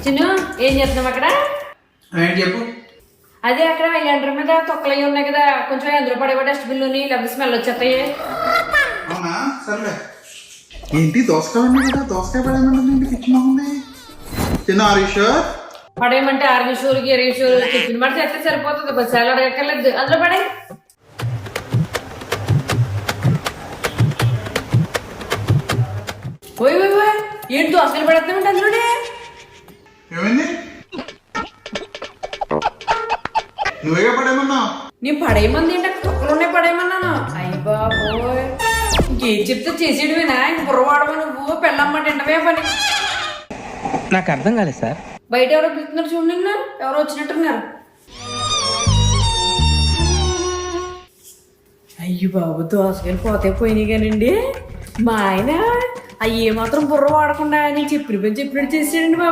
చిన్ను ఏం చేస్తున్నాం అక్కడ? చెప్పు. అదే అక్కడ ఎంటర్ మీద తొక్కలు అవి ఉన్నాయి కదా, కొంచెం అందులో పడేవా డస్ట్బిన్లోని, లేకపోతే స్మెల్ వచ్చేస్తాయి. అవునా, సర్లే. ఏంటి దోసకాయ ఉన్నాయి కదా, దోసకాయ పడేయమంటే కిచెన్ ఉంది. చిన్న ఆరీషర్ పడేయమంటే 6 నిమిషాలకి 20 నిమిషాలు టిఫిన్ మాట చేస్తే సరిపోతుంది, బస్సాలు అడగక్కర్లేదు. అందులో పడే. ఓయ్ ఓయ్ ఓయ్, ఏంటి దోసకాయలు పడేస్తామంటే అందులోనే? ఏమైంది? నువ్వేగా పడేయమన్నావు. నేను పడేయమంది ఏంటి, అక్కడ తొక్కలున్నాయి పడేయమన్నాను. అయ్యి బాబోయ్, ఇంకేం చెప్తే చేసేయడమేనా? ఇంక బుర్రవాడమా నువ్వు? పెళ్ళమ్మంటే ఎంటమే పని. నాకు అర్థం కాలేదు సార్. బయట ఎవరో పిలుస్తున్నారు చూడండి, ఎవరో వచ్చినట్టున్నారు. అయ్యి బాబు, దోసకాయలు పోతే పోయినాయి కానండి. మా ఆయన అయ్యి మాత్రం బుర్ర వాడకుండా నేను చెప్పిన పని చెప్పినట్టు చేసాడండి బాబు.